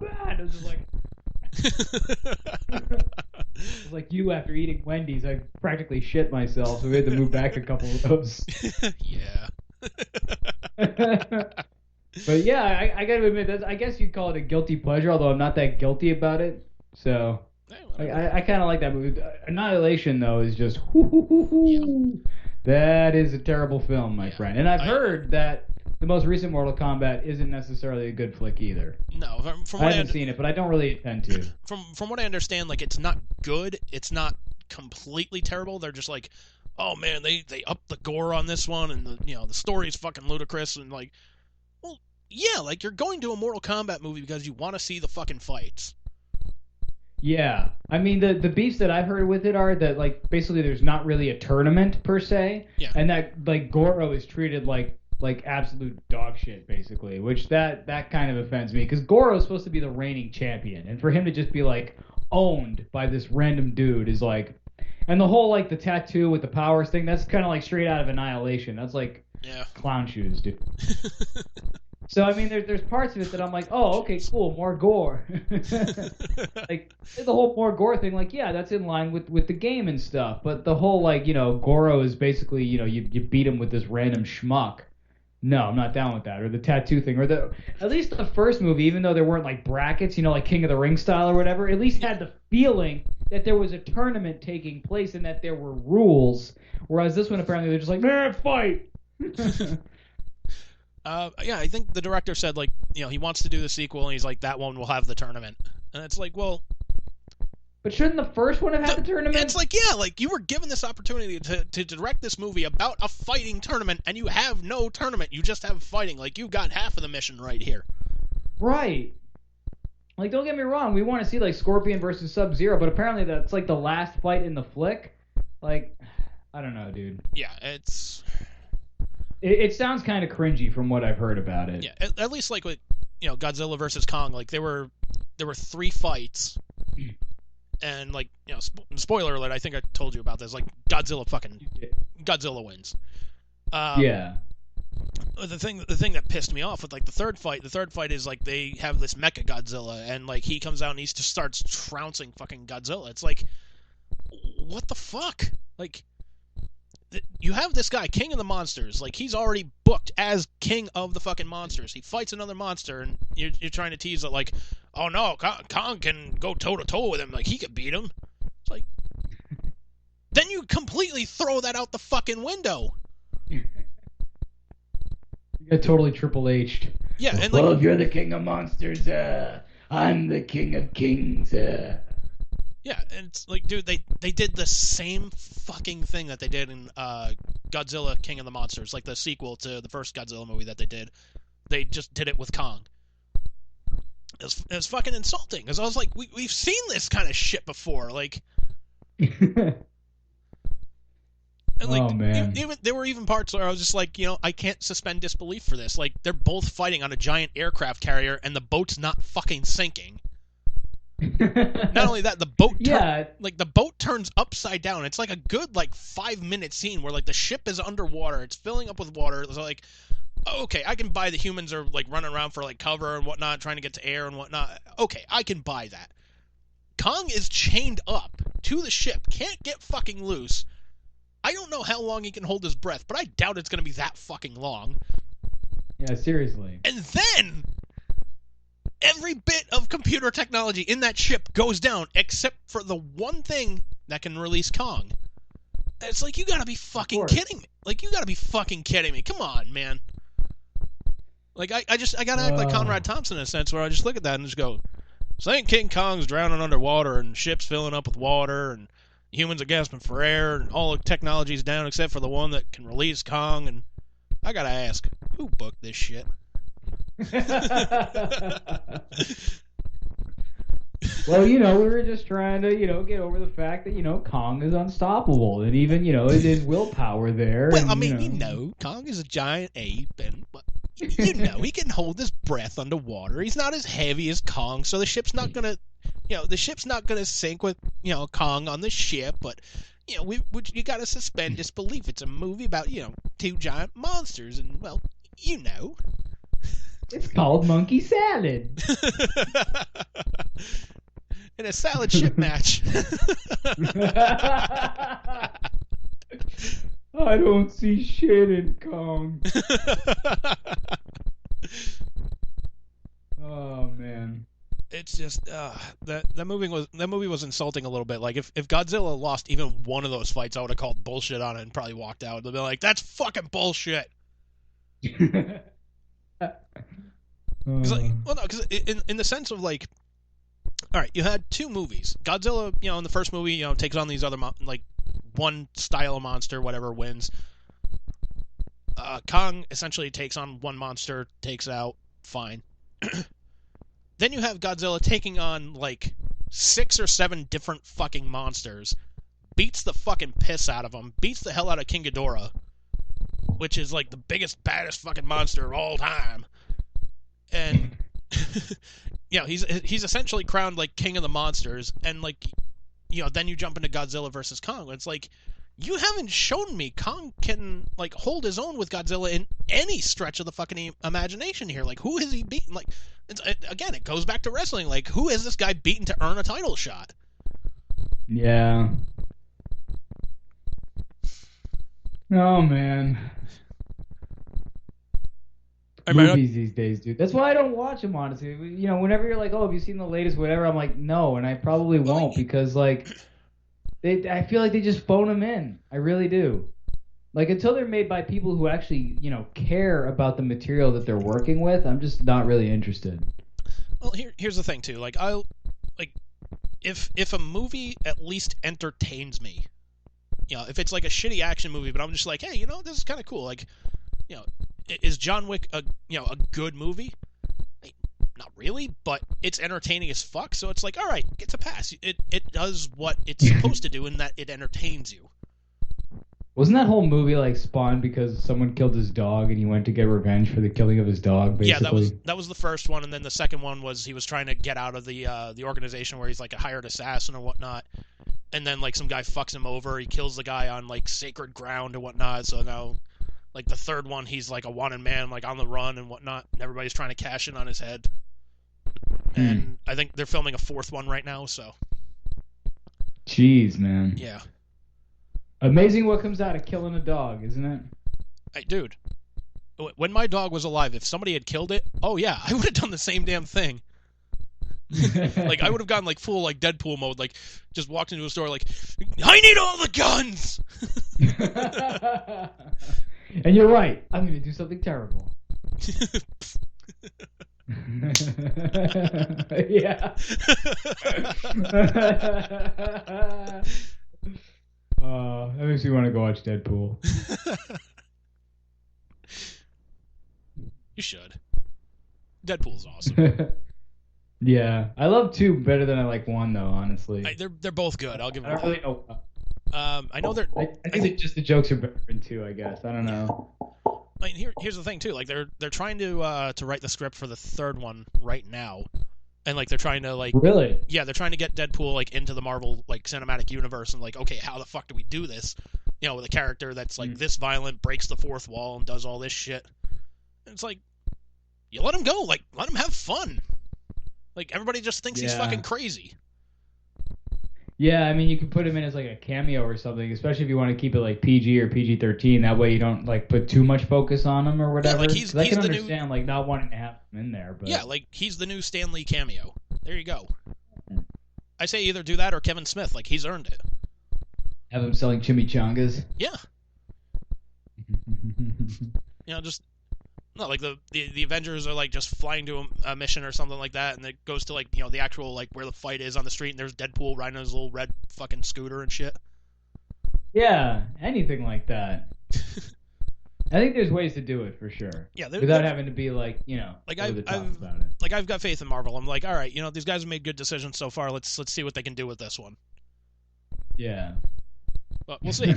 bad. It was just like, it was like you after eating Wendy's. I practically shit myself, so we had to move back a couple of those. Yeah. But yeah, I got to admit, I guess you'd call it a guilty pleasure, although I'm not that guilty about it. So I kind of like that movie. Annihilation, though, is just that is a terrible film, my friend. And I've heard that the most recent Mortal Kombat isn't necessarily a good flick either. No, from I what haven't seen it, but I don't really intend to. From what I understand, like, it's not good. It's not completely terrible. They're just like, oh man, they upped the gore on this one, and the story's fucking ludicrous, and like, well, yeah, like, you're going to a Mortal Kombat movie because you want to see the fucking fights. Yeah, I mean the beefs that I've heard with it are that like basically there's not really a tournament per se, and that like Goro is treated like absolute dog shit basically, which that kind of offends me because Goro is supposed to be the reigning champion, and for him to just be like owned by this random dude is like, and the whole like the tattoo with the powers thing, that's kind of like straight out of Annihilation. That's like clown shoes, dude. So I mean, there's parts of it that I'm like, oh, okay, cool, more gore. Like the whole more gore thing, like yeah, that's in line with the game and stuff. But the whole like Goro is basically you beat him with this random schmuck. No, I'm not down with that. Or the tattoo thing, or at least the first movie, even though there weren't like brackets, like King of the Ring style or whatever, at least had the feeling that there was a tournament taking place and that there were rules. Whereas this one apparently they're just like, fight. Yeah, I think the director said, like, he wants to do the sequel, and he's like, that one will have the tournament. And it's like, well... But shouldn't the first one have had the tournament? It's like, yeah, like, you were given this opportunity to direct this movie about a fighting tournament, and you have no tournament. You just have fighting. Like, you got half of the mission right here. Right. Like, don't get me wrong, we want to see, like, Scorpion versus Sub-Zero, but apparently that's, like, the last fight in the flick. Like, I don't know, dude. Yeah, it's... It sounds kind of cringy from what I've heard about it. Yeah, at least like with Godzilla versus Kong, like there were 3 fights, and like spoiler alert, I think I told you about this. Like Godzilla wins. Yeah. The thing that pissed me off with like the third fight is like they have this Mecha Godzilla, and like he comes out and he just starts trouncing fucking Godzilla. It's like, what the fuck, like. You have this guy, King of the Monsters, like, he's already booked as King of the fucking Monsters. He fights another monster, and you're trying to tease it, like, oh no, Kong can go toe-to-toe with him, like, he could beat him. It's like, then you completely throw that out the fucking window. You got totally Triple H'd. Yeah, and well, if you're the King of Monsters, I'm the King of Kings, Yeah, and it's like, dude, they did the same fucking thing that they did in Godzilla King of the Monsters, like the sequel to the first Godzilla movie that they did. They just did it with Kong. It was fucking insulting, because I was like, we've seen this kind of shit before, like... And like, oh, man. Even there were even parts where I was just like, I can't suspend disbelief for this. Like, they're both fighting on a giant aircraft carrier, and the boat's not fucking sinking. Not only that, the boat turns upside down. It's like a good 5-minute scene where like the ship is underwater, it's filling up with water. It's like, okay, I can buy the humans are like running around for like cover and whatnot, trying to get to air and whatnot. Okay, I can buy that. Kong is chained up to the ship, can't get fucking loose. I don't know how long he can hold his breath, but I doubt it's gonna be that fucking long. Yeah, seriously. And then every bit of computer technology in that ship goes down, except for the one thing that can release Kong. It's like, you gotta be fucking kidding me. Like, you gotta be fucking kidding me. Come on, man. Like, I gotta act like Conrad Thompson in a sense, where I just look at that and just go, saying King Kong's drowning underwater, and ships filling up with water, and humans are gasping for air, and all the technology's down except for the one that can release Kong, and I gotta ask, who booked this shit? Well, we were just trying to, get over the fact that, Kong is unstoppable, and even, it is willpower there. Well, and, I mean, Kong is a giant ape, and, he can hold his breath underwater. He's not as heavy as Kong, so the ship's not gonna, sink with, Kong on the ship, but, you gotta suspend disbelief. It's a movie about, 2 giant monsters, and, well, It's called Monkey Salad. salad shit match. I don't see shit in Kong. Oh man. It's just that movie was insulting a little bit. Like if Godzilla lost even one of those fights, I would have called bullshit on it and probably walked out. They'd be like, "That's fucking bullshit." Because in the sense of like, all right, you had two movies. Godzilla, in the first movie, takes on these other like one style of monster, whatever wins. Kong essentially takes on one monster, takes it out, fine. Then you have Godzilla taking on like 6 or 7 different fucking monsters, beats the fucking piss out of them, beats the hell out of King Ghidorah, which is like the biggest, baddest fucking monster of all time. And he's essentially crowned like king of the monsters, and like then you jump into Godzilla versus Kong. It's like, you haven't shown me Kong can like hold his own with Godzilla in any stretch of the fucking imagination here. Like, who has he beaten? Like, again, it goes back to wrestling. Like, who has this guy beaten to earn a title shot? Yeah. Oh man. Movies these days, dude. That's why I don't watch them, honestly. Whenever you're like, "Oh, have you seen the latest whatever?" I'm like, "No," and I probably won't, because like, I feel like they just phone them in. I really do. Like, until they're made by people who actually, care about the material that they're working with, I'm just not really interested. Well, here's the thing too. Like, if a movie at least entertains me, if it's like a shitty action movie, but I'm just like, hey, this is kind of cool. Like, is John Wick a good movie? Like, not really, but it's entertaining as fuck. So it's like, all right, gets a pass. It does what it's supposed to do, in that it entertains you. Wasn't that whole movie like spawned because someone killed his dog and he went to get revenge for the killing of his dog? Basically? Yeah, that was the first one, and then the second one was he was trying to get out of the organization where he's like a hired assassin or whatnot, and then like some guy fucks him over. He kills the guy on like sacred ground and whatnot. So now, like the third one, he's like a wanted man, like on the run and whatnot, and everybody's trying to cash in on his head. And I think they're filming a fourth one right now. So. Jeez, man. Yeah. Amazing what comes out of killing a dog, isn't it? Hey, dude. When my dog was alive, if somebody had killed it, oh yeah, I would have done the same damn thing. Like, I would have gone like full like Deadpool mode, like just walked into a store like, I need all the guns. And you're right. I'm going to do something terrible. Yeah. That makes me want to go watch Deadpool. You should. Deadpool's awesome. Yeah, I love 2 better than I like 1, though. Honestly, they're both good. I'll give them. I don't really know. I know they're. I think just the jokes are better in 2. I guess I don't know. I mean, here's the thing too. Like they're trying to write the script for the third one right now, and like they're trying to like. Really? Yeah, they're trying to get Deadpool like into the Marvel like cinematic universe, and like, okay, how the fuck do we do this? With a character that's like this violent, breaks the fourth wall, and does all this shit. And it's like, you let him go. Like, let him have fun. Like, everybody just thinks he's fucking crazy. Yeah, I mean, you can put him in as like a cameo or something, especially if you want to keep it like PG or PG-13. That way you don't like put too much focus on him or whatever. Yeah, like I can understand like not wanting to have him in there, but yeah, like he's the new Stan Lee cameo. There you go. I say either do that or Kevin Smith. Like, he's earned it. Have him selling chimichangas. Yeah. Just. No, like the Avengers are like just flying to a mission or something like that, and it goes to like the actual like where the fight is on the street, and there's Deadpool riding his little red fucking scooter and shit. Yeah, anything like that. I think there's ways to do it for sure. Yeah, without having to be like like over the top about it. Like, I've got faith in Marvel. I'm like, all right, these guys have made good decisions so far. Let's see what they can do with this one. Yeah. But we'll see.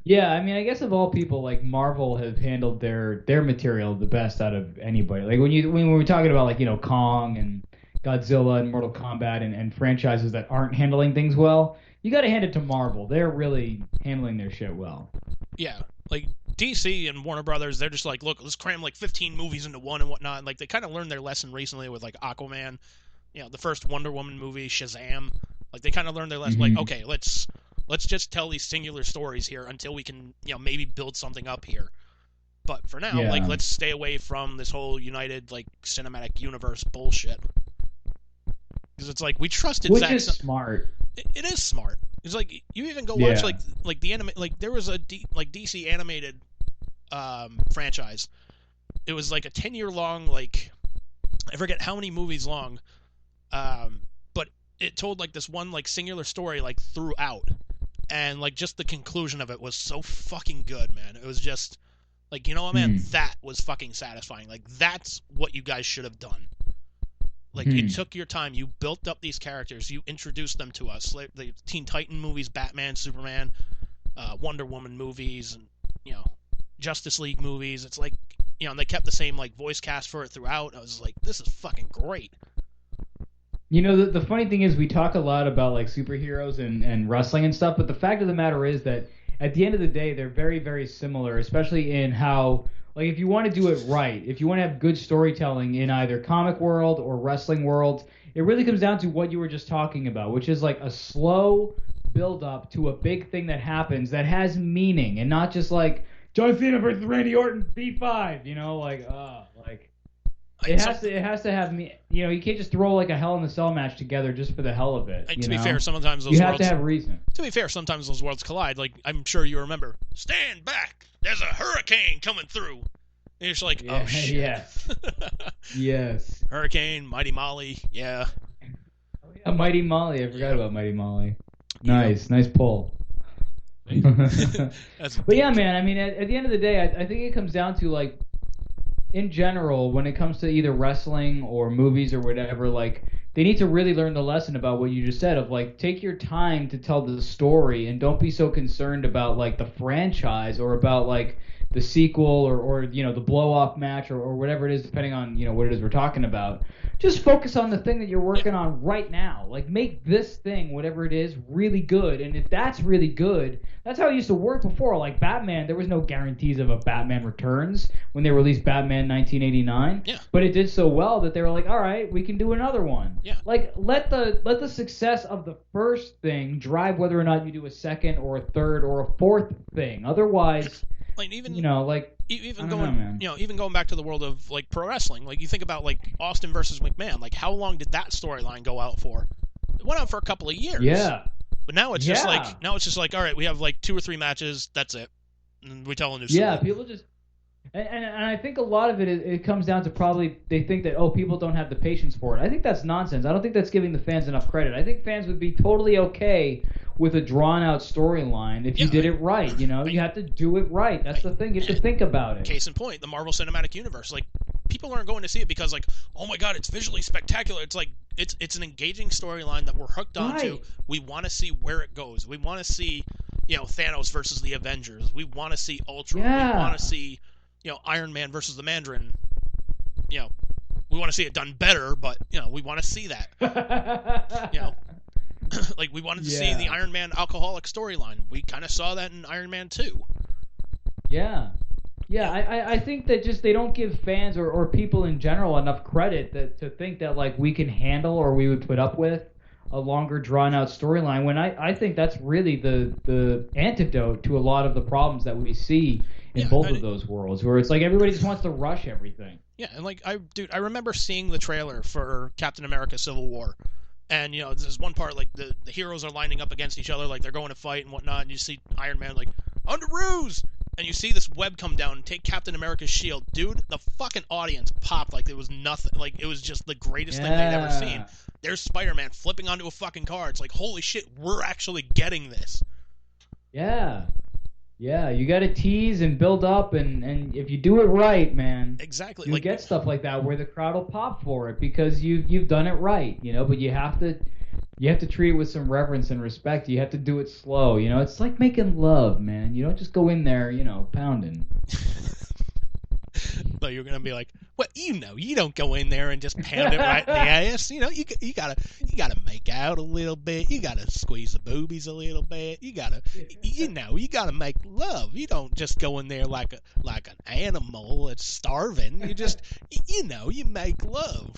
Yeah, I mean, I guess of all people, like Marvel have handled their material the best out of anybody. Like when we're talking about like Kong and Godzilla and Mortal Kombat and franchises that aren't handling things well, you got to hand it to Marvel. They're really handling their shit well. Yeah, like DC and Warner Brothers, they're just like, look, let's cram like 15 movies into one and whatnot. And like they kind of learned their lesson recently with like Aquaman, the first Wonder Woman movie, Shazam. Like, they kind of learned their lesson. Like, okay, let's just tell these singular stories here until we can, maybe build something up here. But for now, like, let's stay away from this whole united, like, cinematic universe bullshit. Because it's like, we trusted Which is smart. It is smart. It's like, you even go watch, like the anime, like, there was a DC animated franchise. It was like a 10-year long, like, I forget how many movies long, but it told, like, this one, like, singular story, like, throughout. And, like, just the conclusion of it was so fucking good, man. It was just, like, man, that was fucking satisfying. Like, that's what you guys should have done. Like, it took your time. You built up these characters. You introduced them to us. Like, the Teen Titan movies, Batman, Superman, Wonder Woman movies, and, Justice League movies. It's like, and they kept the same, like, voice cast for it throughout. I was like, this is fucking great. The funny thing is we talk a lot about, like, superheroes and wrestling and stuff, but the fact of the matter is that at the end of the day, they're very, very similar, especially in how, like, if you want to do it right, if you want to have good storytelling in either comic world or wrestling world, it really comes down to what you were just talking about, which is like a slow build up to a big thing that happens that has meaning and not just like John Cena versus Randy Orton B5, it has to have me. You can't just throw like a Hell in a Cell match together just for the hell of it. To be fair, sometimes those you have to have reason. To be fair, sometimes those worlds collide. Like, I'm sure you remember, stand back. There's a hurricane coming through. And you're just like, oh shit. Yes. Yes. Hurricane, Mighty Molly, yeah. Mighty Molly. I forgot about Mighty Molly. Nice pull. But yeah, man. I mean, at the end of the day, I think it comes down to, like, in general, when it comes to either wrestling or movies or whatever, like, they need to really learn the lesson about what you just said of, like, take your time to tell the story and don't be so concerned about, like, the franchise or about, like, the sequel or the blow-off match or whatever it is, depending on, what it is we're talking about. Just focus on the thing that you're working on right now. Like, make this thing, whatever it is, really good. And if that's really good, that's how it used to work before. Like, Batman, there was no guarantees of a Batman Returns when they released Batman 1989. Yeah. But it did so well that they were like, all right, we can do another one. Yeah. Like, let the success of the first thing drive whether or not you do a second or a third or a fourth thing. Otherwise, like, even even going back to the world of, like, pro wrestling, like, you think about, like, Austin versus McMahon. Like, how long did that storyline go out for? It went out for a couple of years. Yeah. But now it's just like all right, we have like 2 or 3 matches, that's it, and we tell a new story. Yeah, people just and I think a lot of it comes down to probably they think that people don't have the patience for it. I think that's nonsense. I don't think that's giving the fans enough credit. I think fans would be totally okay with a drawn out storyline if you did it right. You have to do it right. That's the thing. You have to think about it. Case in point, the Marvel Cinematic Universe. Like, people aren't going to see it because, like, oh my god, it's visually spectacular. It's like it's an engaging storyline that we're hooked onto. Right. We want to see where it goes. We want to see, Thanos versus the Avengers. We want to see Ultron. Yeah. We want to see, Iron Man versus the Mandarin. We want to see it done better, but we want to see that. Like, we wanted to see the Iron Man alcoholic storyline. We kind of saw that in Iron Man 2. Yeah. Yeah, I think that just they don't give fans or people in general enough credit to think that, like, we can handle or we would put up with a longer drawn-out storyline when I think that's really the antidote to a lot of the problems that we see in both of those worlds, where it's like everybody just wants to rush everything. Yeah, and, like, I remember seeing the trailer for Captain America Civil War. And, there's one part, like, the heroes are lining up against each other, like, they're going to fight and whatnot, and you see Iron Man, like, under ruse! And you see this web come down and take Captain America's shield. Dude, the fucking audience popped like it was nothing. Like, it was just the greatest thing they'd ever seen. There's Spider-Man flipping onto a fucking car. It's like, holy shit, we're actually getting this. Yeah. Yeah, you got to tease and build up, and if you do it right, man, exactly, you get stuff like that where the crowd will pop for it because you've done it right, But you have to treat it with some reverence and respect. You have to do it slow, It's like making love, man. You don't just go in there, pounding. But you're gonna be like, well, you don't go in there and just pound it right in the ass. You gotta make out a little bit. You gotta squeeze the boobies a little bit. You gotta make love. You don't just go in there like an animal that's starving. You just, you make love.